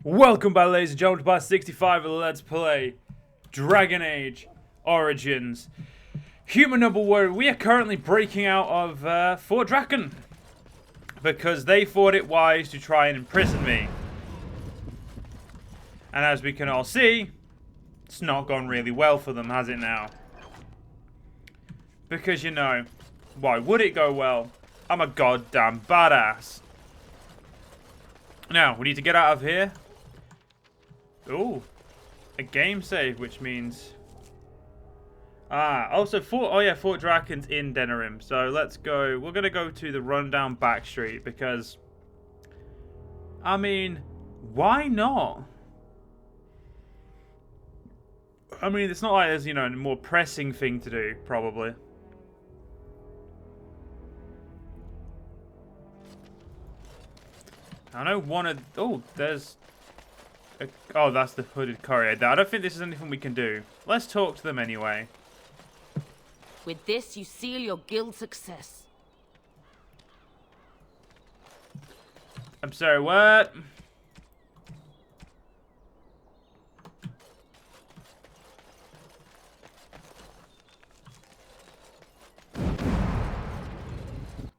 Welcome back, ladies and gentlemen, to part 65 of the Let's Play Dragon Age Origins. Human Noble Warrior, we are currently breaking out of Fort Drakon because they thought it wise to try and imprison me. And as we can all see, it's not gone really well for them, has it now? Because, you know, why would it go well? I'm a goddamn badass. Now, we need to get out of here. Ooh, a game save, which means... also Fort Drakon's in Denerim. So let's go. We're going to go to the rundown back street because... I mean, why not? I mean, it's not like there's, you know, a more pressing thing to do, probably. I know one of... Oh, there's... Oh, that's the hooded courier. I don't think this is anything we can do. Let's talk to them anyway. With this, you seal your guild's success. I'm sorry, what?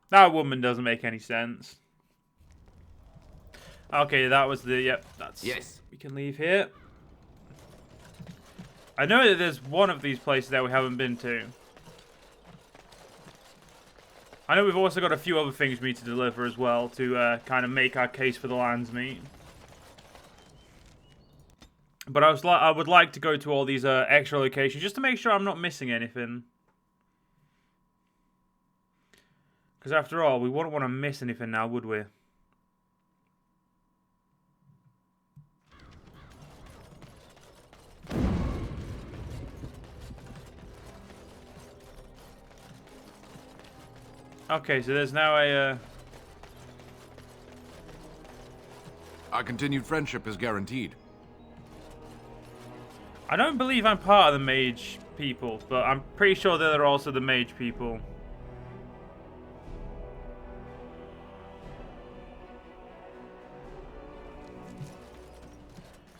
That woman doesn't make any sense. Okay, that was the... Yep, that's... Yes. We can leave here. I know that there's one of these places that we haven't been to. I know we've also got a few other things we need to deliver as well to kind of make our case for the Landsmeet. But I would like to go to all these extra locations just to make sure I'm not missing anything. Because after all, we wouldn't want to miss anything now, would we? Okay, so there's now a... Our continued friendship is guaranteed. I don't believe I'm part of the mage people, but I'm pretty sure that they're also the mage people.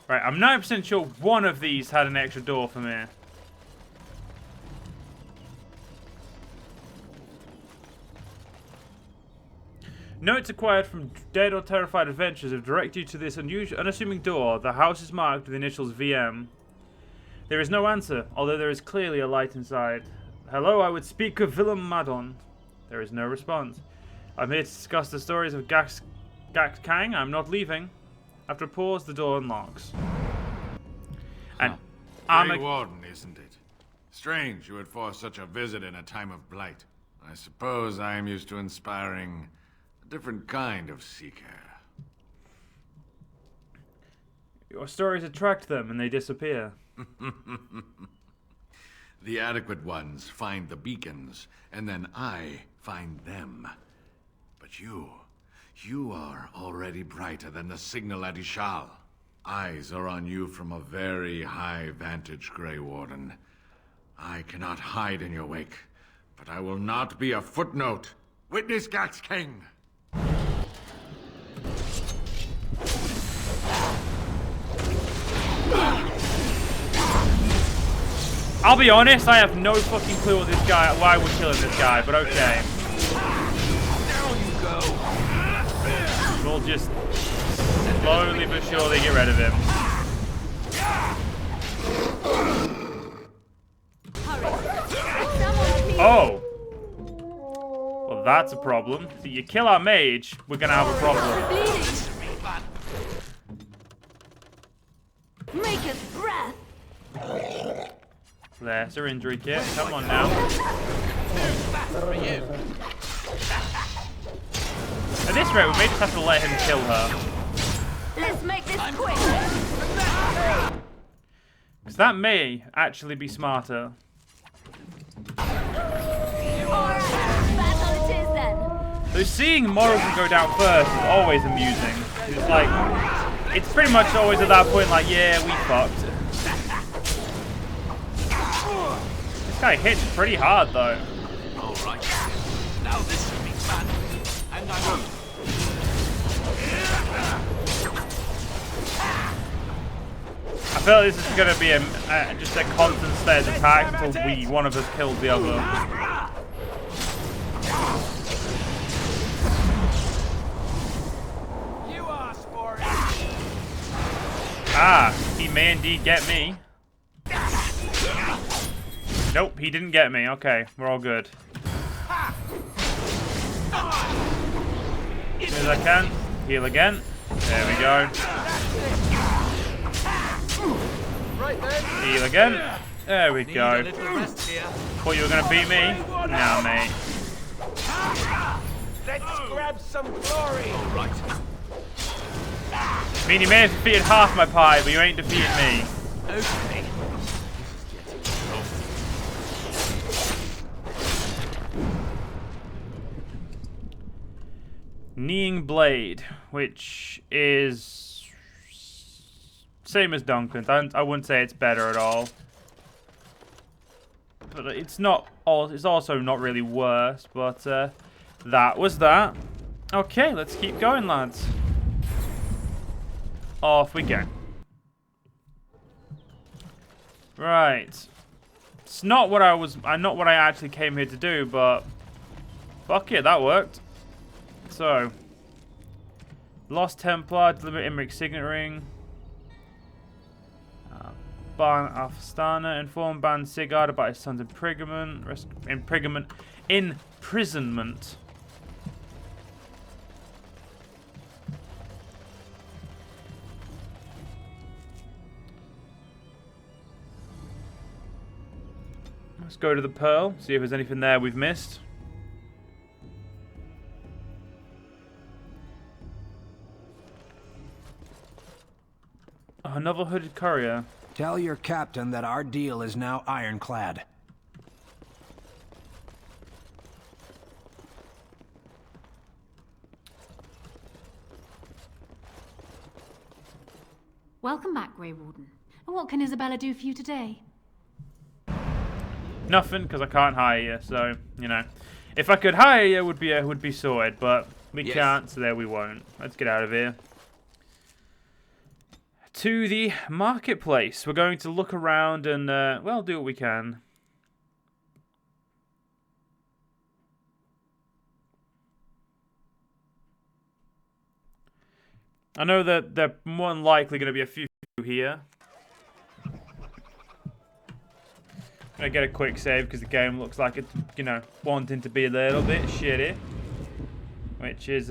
Right, I'm 90% sure one of these had an extra door for me. Notes acquired from dead or terrified adventurers have directed you to this unassuming door. The house is marked with the initials VM. There is no answer, although there is clearly a light inside. Hello, I would speak of Willem Madon. There is no response. I'm here to discuss the stories of Gax Kang. I'm not leaving. After a pause, the door unlocks. And Grey Warden, isn't it? Strange you would force such a visit in a time of blight. I suppose I am used to inspiring a different kind of seeker. Your stories attract them and they disappear. The adequate ones find the beacons, and then I find them. But you are already brighter than the signal at Ishal. Eyes are on you from a very high vantage, Grey Warden. I cannot hide in your wake, but I will not be a footnote. Witness Gax King! I'll be honest, I have no fucking clue what this guy, why we're killing this guy, but okay. Down you go. We'll just slowly but surely get rid of him. Oh! Well, that's a problem. So you kill our mage, we're gonna have a problem. Make us breath. There's her injury kit. Come on now. At this rate, we may just have to let him kill her. Let's make this quick. Because that may actually be smarter. So seeing Morrigan go down first is always amusing. It's like, it's pretty much always at that point like, yeah, we fucked. This guy hits pretty hard though. Alright. Now this should be fun. And I won't. feel like this is going to be just a constant steady attack until one of us kills the other. You asked for it. Ah, he may indeed get me. Nope, he didn't get me. Okay, we're all good. As soon as I can, heal again. There we go. Right then. Heal again. There we Need a go. little rest here. Thought you were going to beat me? Nah, mate. Let's grab some glory. All right. I mean, you may have defeated half my pie, but you ain't defeated me. Okay. Kneeing Blade, which is same as Duncan's. I wouldn't say it's better at all, but it's not. It's also not really worse. But that was that. Okay, let's keep going, lads. Off we go. Right. It's not what I was. Not what I actually came here to do, but fuck it, that worked. So, Lost Templar, deliver Imric's signet ring. Ban Afstana, inform Ban Sigurd about his son's imprisonment. Imprisonment. Let's go to the Pearl, see if there's anything there we've missed. Another hooded courier. Tell your captain that our deal is now ironclad. Welcome back, Grey Warden. And what can Isabella do for you today? Nothing, because I can't hire you. So, you know, if I could hire you, it would be sorted, but we can't, so there we won't. Let's get out of here. To the marketplace. We're going to look around and, well, do what we can. I know that there are more than likely going to be a few here. I'm going to get a quick save because the game looks like it's, you know, wanting to be a little bit shitty. Which is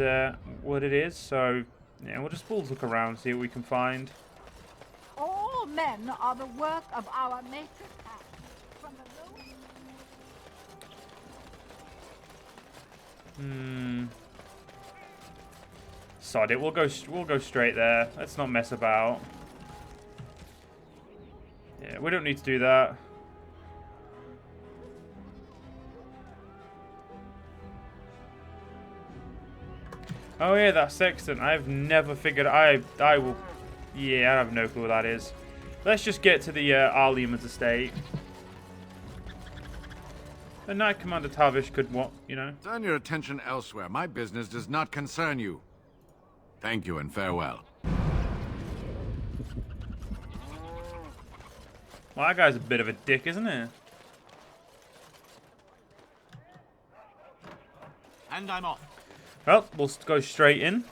what it is. So, yeah, we'll just look around, see what we can find. All men are the work of our matrix hand. From the Sod it. We'll go straight there. Let's not mess about. Yeah, we don't need to do that. Oh yeah, that sextant. I've never figured. I will. Yeah, I have no clue what that is. Let's just get to the Arleman's estate. The Knight Commander Tavish could what, you know? Turn your attention elsewhere. My business does not concern you. Thank you and farewell. Well, that guy's a bit of a dick, isn't he? And I'm off. Well, we'll go straight in.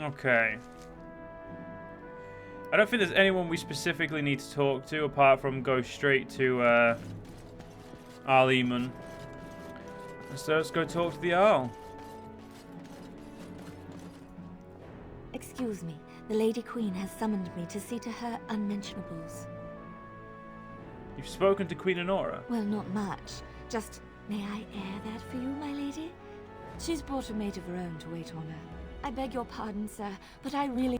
Okay. I don't think there's anyone we specifically need to talk to apart from go straight to Arleman. So let's go talk to the Arl. Excuse me, the Lady Queen has summoned me to see to her unmentionables. You've spoken to Queen Anora? Well, not much. Just, may I air that for you, my lady? She's brought a maid of her own to wait on her. I beg your pardon, sir, but I really...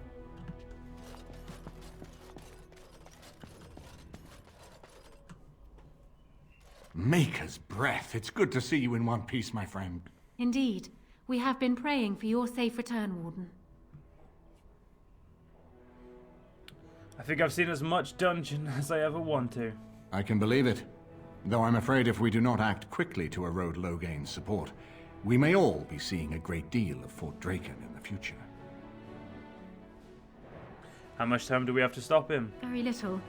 Maker's breath. It's good to see you in one piece, my friend. Indeed. We have been praying for your safe return, Warden. I think I've seen as much dungeon as I ever want to. I can believe it. Though I'm afraid if we do not act quickly to erode Loghain's support, we may all be seeing a great deal of Fort Drakon in the future. How much time do we have to stop him? Very little.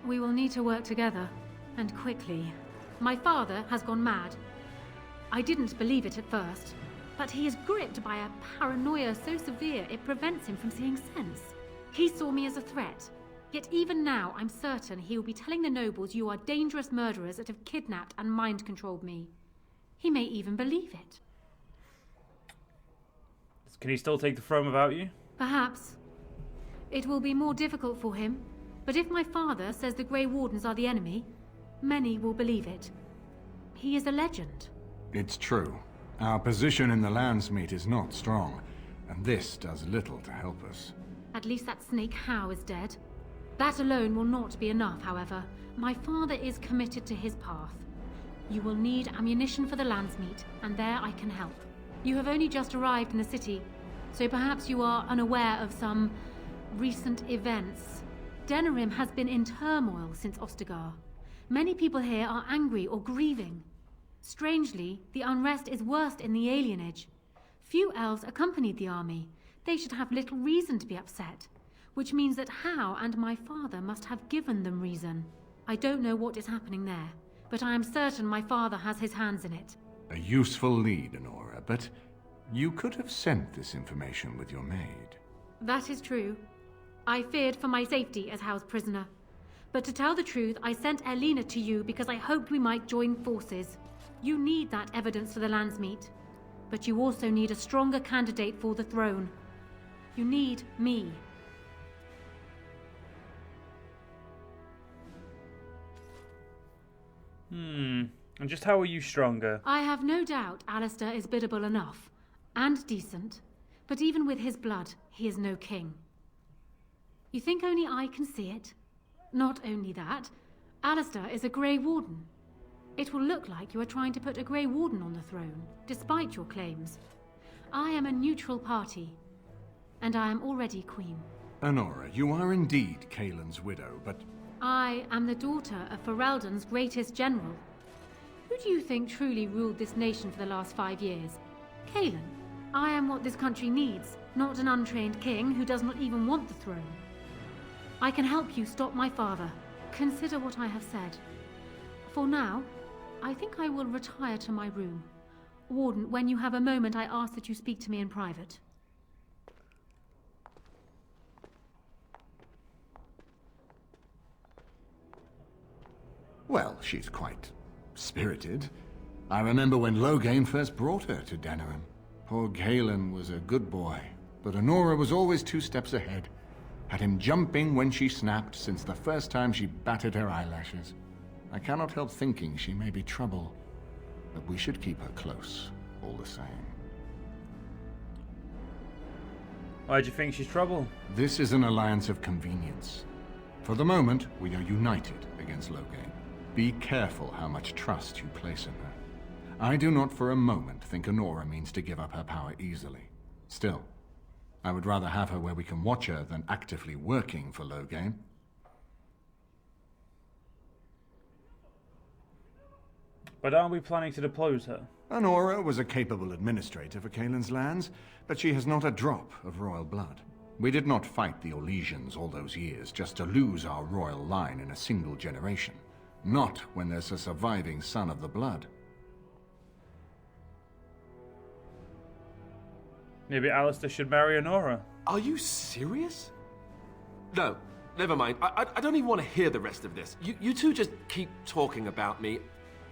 We will need to work together, and quickly. My father has gone mad. I didn't believe it at first, but he is gripped by a paranoia so severe it prevents him from seeing sense. He saw me as a threat, yet even now I'm certain he will be telling the nobles you are dangerous murderers that have kidnapped and mind-controlled me. He may even believe it. Can he still take the throne without you? Perhaps. It will be more difficult for him, but if my father says the Grey Wardens are the enemy, many will believe it. He is a legend. It's true. Our position in the Landsmeet is not strong, and this does little to help us. At least that snake Howe is dead. That alone will not be enough, however. My father is committed to his path. You will need ammunition for the Landsmeet, and there I can help. You have only just arrived in the city, so perhaps you are unaware of some recent events. Denerim has been in turmoil since Ostagar. Many people here are angry or grieving. Strangely, the unrest is worst in the alienage. Few elves accompanied the army. They should have little reason to be upset, which means that Howe and my father must have given them reason. I don't know what is happening there, but I am certain my father has his hands in it. A useful lead, Anora, but you could have sent this information with your maid. That is true. I feared for my safety as Howe's prisoner. But to tell the truth, I sent Erlina to you because I hoped we might join forces. You need that evidence for the Landsmeet, but you also need a stronger candidate for the throne. You need me. And just how are you stronger? I have no doubt Alistair is biddable enough, and decent, but even with his blood, he is no king. You think only I can see it? Not only that, Alistair is a Grey Warden. It will look like you are trying to put a Grey Warden on the throne, despite your claims. I am a neutral party, and I am already queen. Anora, you are indeed Kaelin's widow, but... I am the daughter of Ferelden's greatest general. Who do you think truly ruled this nation for the last 5 years? Kaelin. I am what this country needs, not an untrained king who does not even want the throne. I can help you stop my father. Consider what I have said. For now, I think I will retire to my room. Warden, when you have a moment, I ask that you speak to me in private. Well, she's quite spirited. I remember when Loghain first brought her to Denerim. Poor Kaelin was a good boy, but Anora was always 2 steps ahead. Had him jumping when she snapped since the first time she batted her eyelashes. I cannot help thinking she may be trouble, but we should keep her close, all the same. Why do you think she's trouble? This is an alliance of convenience. For the moment, we are united against Loghain. Be careful how much trust you place in her. I do not for a moment think Anora means to give up her power easily. Still, I would rather have her where we can watch her than actively working for Loghain. But aren't we planning to depose her? Anora was a capable administrator for Kaelin's lands, but she has not a drop of royal blood. We did not fight the Orlesians all those years just to lose our royal line in a single generation. Not when there's a surviving son of the blood. Maybe Alistair should marry Anora. Are you serious? No, never mind. I don't even want to hear the rest of this. You two just keep talking about me.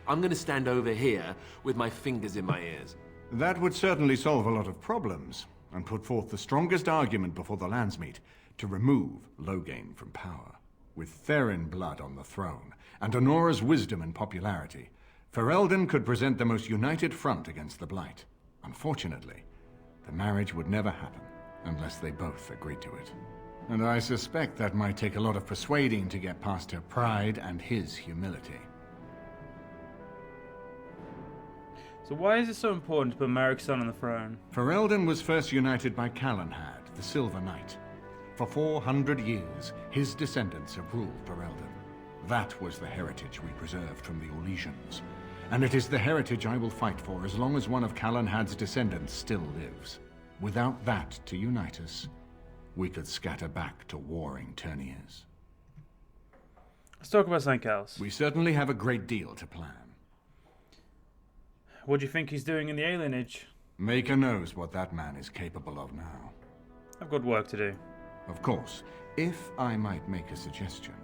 I'm going to stand over here with my fingers in my ears. That would certainly solve a lot of problems, and put forth the strongest argument before the Landsmeet to remove Loghain from power. With Therin blood on the throne, and Anora's wisdom and popularity, Ferelden could present the most united front against the Blight. Unfortunately, the marriage would never happen unless they both agreed to it. And I suspect that might take a lot of persuading to get past her pride and his humility. So why is it so important to put Merrick's son on the throne? Ferelden was first united by Calenhad, the Silver Knight. For 400 years, his descendants have ruled Ferelden. That was the heritage we preserved from the Orlesians. And it is the heritage I will fight for as long as one of Calenhad's descendants still lives. Without that to unite us, we could scatter back to warring Terniers. Let's talk about something else. We certainly have a great deal to plan. What do you think he's doing in the alienage? Maker knows what that man is capable of now. I've got work to do. Of course, if I might make a suggestion,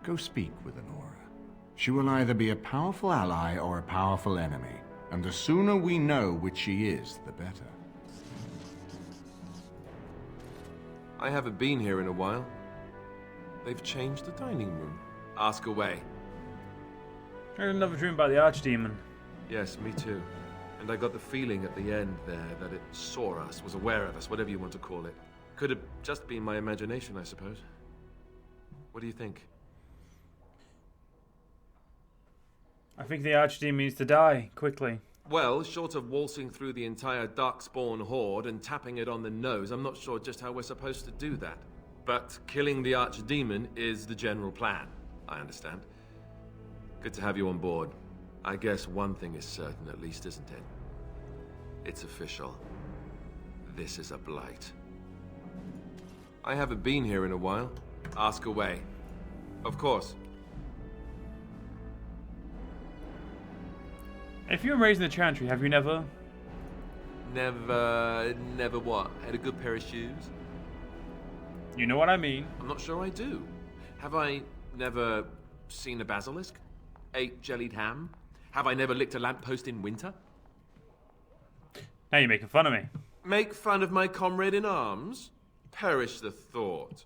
go speak with Anora. She will either be a powerful ally or a powerful enemy, and the sooner we know which she is, the better. I haven't been here in a while. They've changed the dining room. Ask away. I had another dream about the Archdemon. Yes, me too. And I got the feeling at the end there that it saw us, was aware of us, whatever you want to call it. Could have just been my imagination, I suppose. What do you think? I think the Archdemon needs to die, quickly. Well, short of waltzing through the entire Darkspawn horde and tapping it on the nose, I'm not sure just how we're supposed to do that. But killing the Archdemon is the general plan, I understand. Good to have you on board. I guess one thing is certain at least, isn't it? It's official. This is a blight. I haven't been here in a while. Ask away. Of course. If you were raised in the Chantry, have you never? Never what? Had a good pair of shoes? You know what I mean. I'm not sure I do. Have I never seen a basilisk? Ate jellied ham? Have I never licked a lamppost in winter? Now you're making fun of me. Make fun of my comrade in arms? Perish the thought.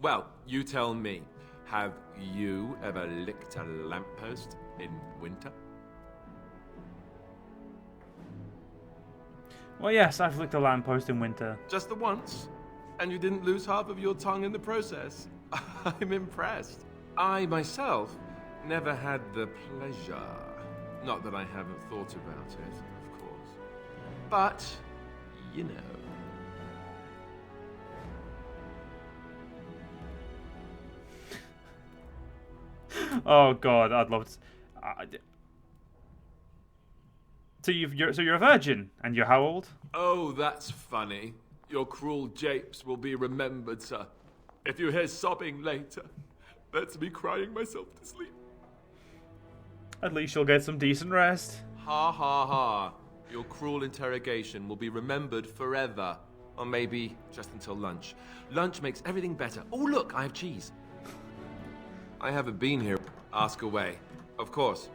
Well, you tell me. Have you ever licked a lamppost in winter? Well, yes, I've licked a lamppost in winter. Just the once? And you didn't lose half of your tongue in the process? I'm impressed. I, myself, never had the pleasure. Not that I haven't thought about it, of course. But, you know. Oh God, I'd love to. So you're a virgin, and you're how old? Oh, that's funny. Your cruel japes will be remembered, sir. If you hear sobbing later, that's me crying myself to sleep. At least you'll get some decent rest. Ha ha ha. Your cruel interrogation will be remembered forever. Or maybe just until lunch. Lunch makes everything better. Oh, look, I have cheese. I haven't been here. Ask away. Of course.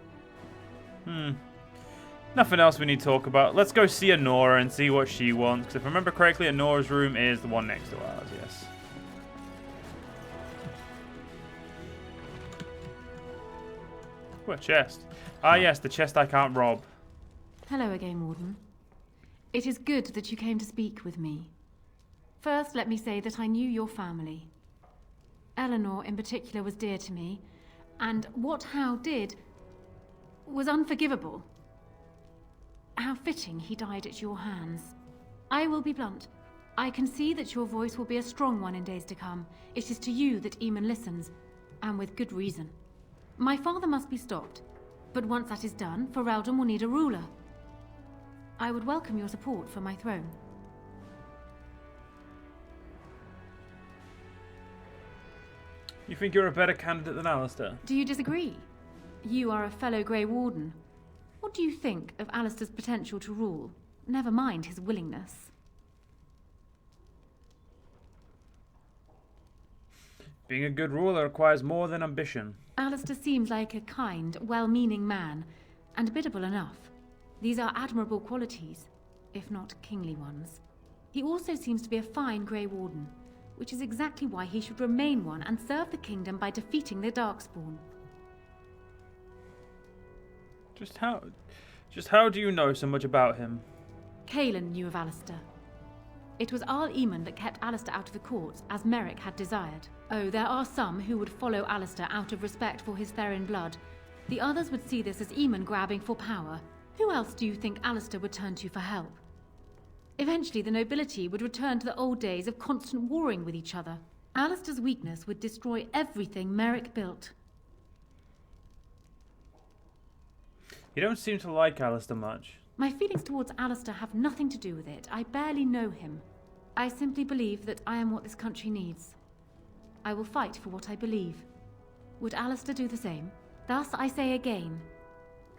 Nothing else we need to talk about. Let's go see Anora and see what she wants. Because if I remember correctly, Anora's room is the one next to ours, yes. What chest? Ah, yes, the chest I can't rob. Hello again, Warden. It is good that you came to speak with me. First, let me say that I knew your family. Eleanor, in particular, was dear to me, and what Hal did was unforgivable. How fitting he died at your hands. I will be blunt. I can see that your voice will be a strong one in days to come. It is to you that Eamon listens, and with good reason. My father must be stopped, but once that is done, Ferelden will need a ruler. I would welcome your support for my throne. You think you're a better candidate than Alistair? Do you disagree? You are a fellow Grey Warden. What do you think of Alistair's potential to rule? Never mind his willingness. Being a good ruler requires more than ambition. Alistair seems like a kind, well-meaning man, and biddable enough. These are admirable qualities, if not kingly ones. He also seems to be a fine Grey Warden, which is exactly why he should remain one and serve the kingdom by defeating the Darkspawn. Just how do you know so much about him? Kaelin knew of Alistair. It was Arl Eamon that kept Alistair out of the courts, as Merrick had desired. Oh, there are some who would follow Alistair out of respect for his Therin blood. The others would see this as Eamon grabbing for power. Who else do you think Alistair would turn to for help? Eventually, the nobility would return to the old days of constant warring with each other. Alistair's weakness would destroy everything Merrick built. You don't seem to like Alistair much. My feelings towards Alistair have nothing to do with it. I barely know him. I simply believe that I am what this country needs. I will fight for what I believe. Would Alistair do the same? Thus, I say again,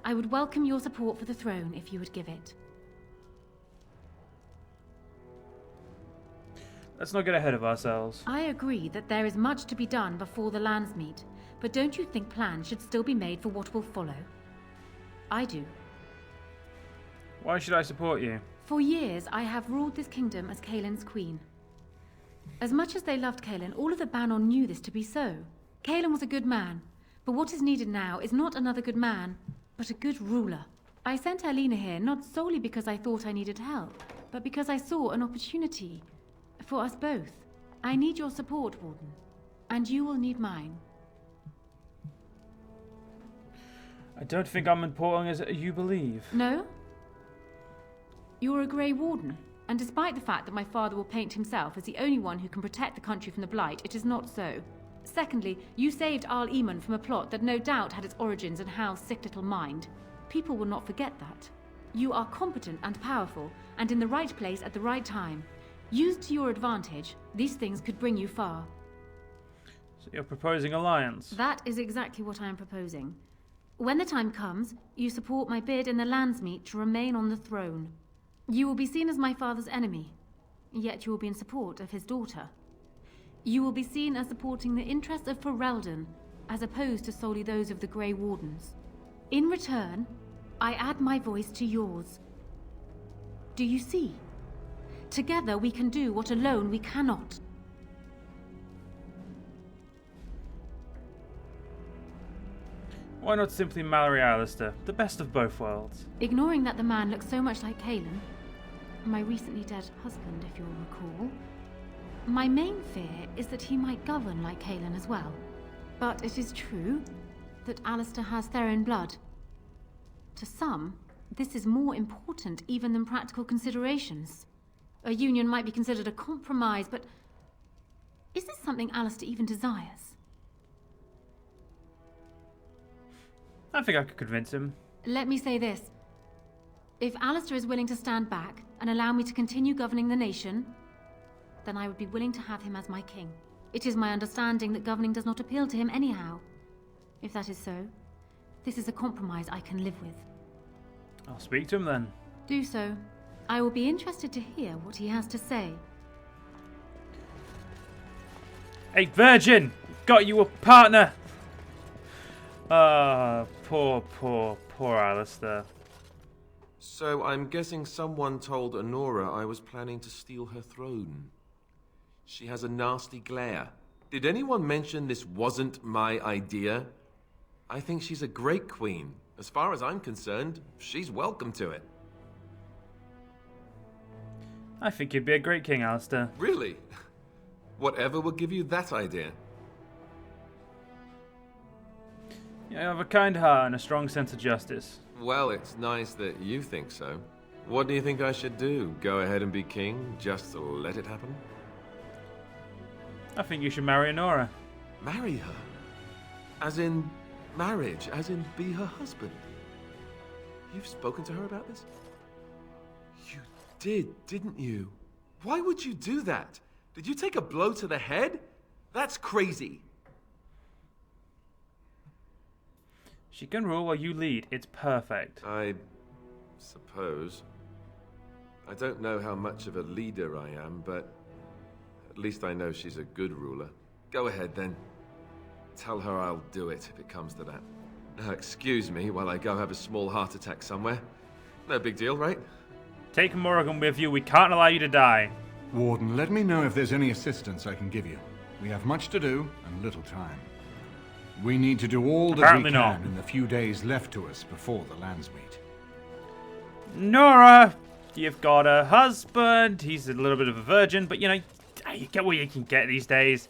I would welcome your support for the throne if you would give it. Let's not get ahead of ourselves. I agree that there is much to be done before the lands meet, but don't you think plans should still be made for what will follow? I do. Why should I support you? For years, I have ruled this kingdom as Kaelin's queen. As much as they loved Kaelin, all of the Banon knew this to be so. Kaelin was a good man, but what is needed now is not another good man, but a good ruler. I sent Alina here not solely because I thought I needed help, but because I saw an opportunity for us both. I need your support, Warden, and you will need mine. I don't think I'm important as you believe. No? You're a Grey Warden, and despite the fact that my father will paint himself as the only one who can protect the country from the Blight, it is not so. Secondly, you saved Arl Eamon from a plot that no doubt had its origins in Hal's sick little mind. People will not forget that. You are competent and powerful, and in the right place at the right time. Used to your advantage, these things could bring you far. So you're proposing alliance? That is exactly what I am proposing. When the time comes, you support my bid in the Landsmeet to remain on the throne. You will be seen as my father's enemy, yet you will be in support of his daughter. You will be seen as supporting the interests of Ferelden, as opposed to solely those of the Grey Wardens. In return, I add my voice to yours. Do you see? Together we can do what alone we cannot. Why not simply marry Alistair? The best of both worlds. Ignoring that the man looks so much like Kaelin, my recently dead husband, if you'll recall, my main fear is that he might govern like Kaelin as well. But it is true that Alistair has Theron blood. To some, this is more important even than practical considerations. A union might be considered a compromise, but is this something Alistair even desires? I think I could convince him. Let me say this. If Alistair is willing to stand back and allow me to continue governing the nation, then I would be willing to have him as my king. It is my understanding that governing does not appeal to him anyhow. If that is so, this is a compromise I can live with. I'll speak to him then. Do so. I will be interested to hear what he has to say. Hey, virgin! Got you a partner! Poor Alistair. So I'm guessing someone told Anora I was planning to steal her throne. She has a nasty glare. Did anyone mention this wasn't my idea? I think she's a great queen. As far as I'm concerned, she's welcome to it. I think you'd be a great king, Alistair. Really? Whatever will give you that idea? You have a kind heart and a strong sense of justice. Well, it's nice that you think so. What do you think I should do? Go ahead and be king? Just let it happen? I think you should marry Anora. Marry her? As in marriage? As in be her husband? You've spoken to her about this? You did, didn't you? Why would you do that? Did you take a blow to the head? That's crazy. She can rule while you lead. It's perfect. I suppose. I don't know how much of a leader I am, but at least I know she's a good ruler. Go ahead, then. Tell her I'll do it if it comes to that. Now, excuse me while I go have a small heart attack somewhere. No big deal, right? Take Morrigan with you. We can't allow you to die. Warden, let me know if there's any assistance I can give you. We have much to do and little time. We need to do all that Apparently we can not. in the few days left to us before the Landsmeet. Nora, you've got a husband. He's a little bit of a virgin, but you know, you get what you can get these days.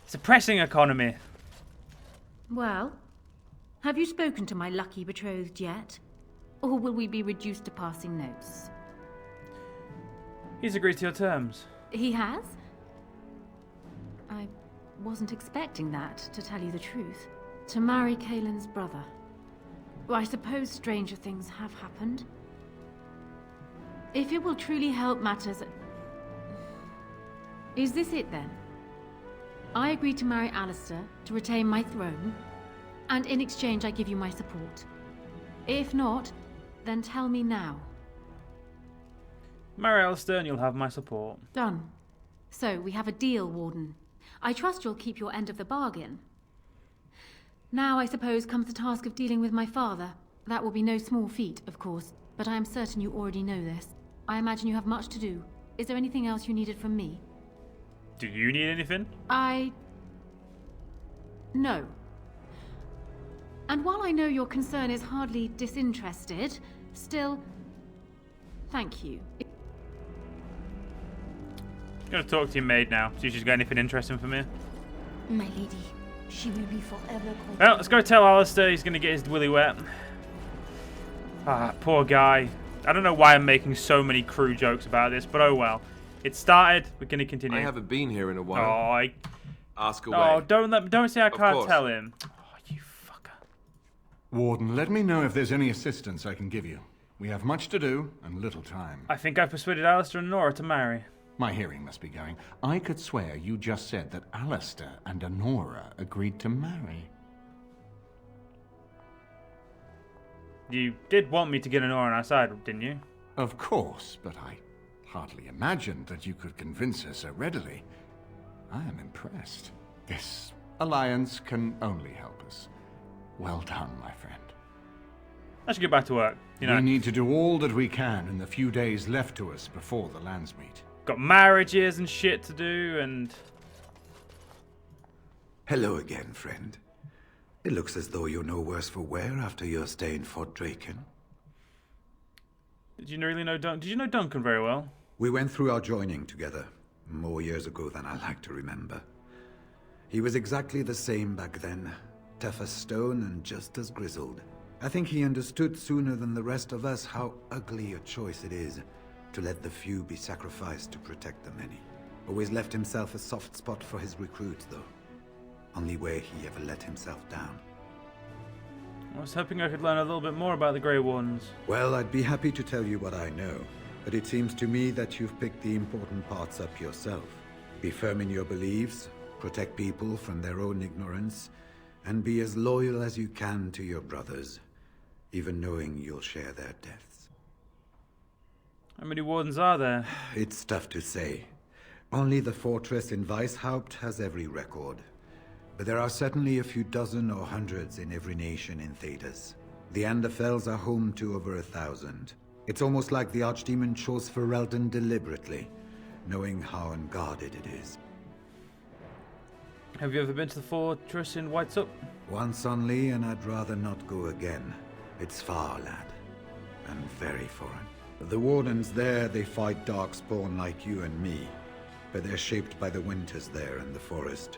It's a pressing economy. Well, have you spoken to my lucky betrothed yet? Or will we be reduced to passing notes? He's agreed to your terms. He has? I wasn't expecting that, to tell you the truth. To marry Kaelin's brother. Well, I suppose stranger things have happened. If it will truly help matters... Is this it then? I agree to marry Alistair to retain my throne, and in exchange I give you my support. If not, then tell me now. Marry Alistair and you'll have my support. Done. So, we have a deal, Warden. I trust you'll keep your end of the bargain. Now, I suppose, comes the task of dealing with my father. That will be no small feat, of course, but I am certain you already know this. I imagine you have much to do. Is there anything else you needed from me? Do you need anything? No. And while I know your concern is hardly disinterested, still, thank you. I'm gonna talk to your maid now. See if she's got anything interesting for me. My lady, she will be forever called. Well, let's go tell Alistair he's gonna get his willy wet. Ah, poor guy. I don't know why I'm making so many crew jokes about this, but oh well. It started. We're gonna continue. I haven't been here in a while. Oh, Ask away. Oh, don't say I can't course. tell him. Oh, you fucker. Warden, let me know if there's any assistance I can give you. We have much to do and little time. I think I've persuaded Alistair and Anora to marry. My hearing must be going. I could swear you just said that Alistair and Anora agreed to marry. You did want me to get Anora on our side, didn't you? Of course, but I hardly imagined that you could convince her so readily. I am impressed. This alliance can only help us. Well done, my friend. I should get back to work. You know, we need to do all that we can in the few days left to us before the Landsmeet. Got marriages and shit to do, and... Hello again, friend. It looks as though you're no worse for wear after your stay in Fort Drakon. Did you really know Did you know Duncan very well? We went through our joining together, more years ago than I like to remember. He was exactly the same back then, tough as stone and just as grizzled. I think he understood sooner than the rest of us how ugly a choice it is to let the few be sacrificed to protect the many. Always left himself a soft spot for his recruits, though. Only way he ever let himself down. I was hoping I could learn a little bit more about the Grey Wardens. Well, I'd be happy to tell you what I know, but it seems to me that you've picked the important parts up yourself. Be firm in your beliefs, protect people from their own ignorance, and be as loyal as you can to your brothers, even knowing you'll share their deaths. How many Wardens are there? It's tough to say. Only the fortress in Weishaupt has every record. But there are certainly a few dozen or hundreds in every nation in Thedas. The Anderfells are home to over 1,000. It's almost like the Archdemon chose Ferelden deliberately, knowing how unguarded it is. Have you ever been to the fortress in Whitesup? Once only, and I'd rather not go again. It's far, lad. And very foreign. The Wardens there, they fight Darkspawn like you and me. But they're shaped by the winters there in the forest.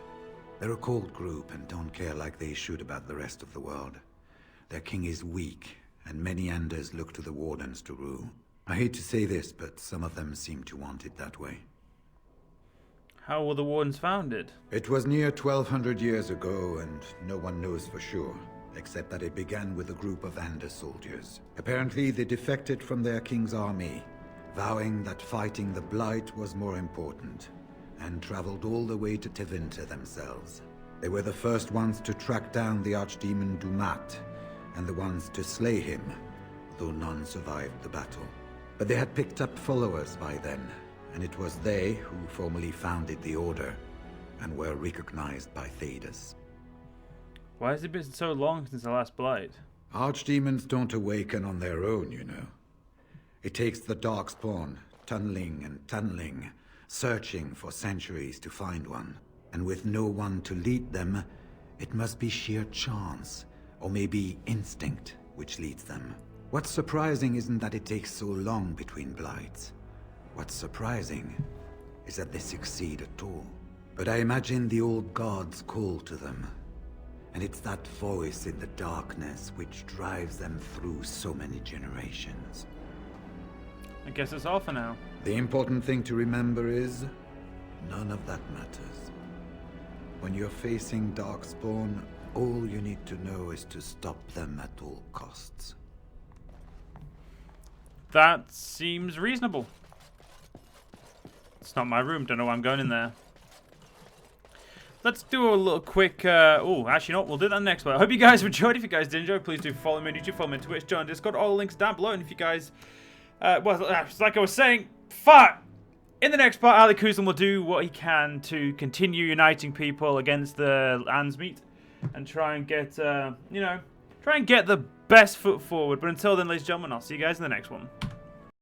They're a cold group and don't care like they should about the rest of the world. Their king is weak, and many Anders look to the Wardens to rule. I hate to say this, but some of them seem to want it that way. How were the Wardens founded? It was near 1,200 years ago, and no one knows for sure, except that it began with a group of Anders soldiers. Apparently, they defected from their king's army, vowing that fighting the Blight was more important, and traveled all the way to Tevinter themselves. They were the first ones to track down the Archdemon Dumat, and the ones to slay him, though none survived the battle. But they had picked up followers by then, and it was they who formally founded the Order, and were recognized by Thedas. Why has it been so long since the last Blight? Archdemons don't awaken on their own, you know. It takes the Darkspawn, tunneling and tunneling, searching for centuries to find one. And with no one to lead them, it must be sheer chance, or maybe instinct, which leads them. What's surprising isn't that it takes so long between Blights. What's surprising is that they succeed at all. But I imagine the old gods call to them. And it's that voice in the darkness which drives them through so many generations. I guess that's all for now. The important thing to remember is, none of that matters. When you're facing Darkspawn, all you need to know is to stop them at all costs. That seems reasonable. It's not my room, don't know why I'm going in there. Let's do a little quick, oh, actually no, we'll do that next one. I hope you guys enjoyed. If you guys did enjoy, please do follow me on YouTube, follow me on Twitch, join Discord, all the links down below. And if you guys, well, like I was saying, fuck! In the next part, Alek Cousland will do what he can to continue uniting people against the Landsmeet and try and get, you know, try and get the best foot forward. But until then, ladies and gentlemen, I'll see you guys in the next one.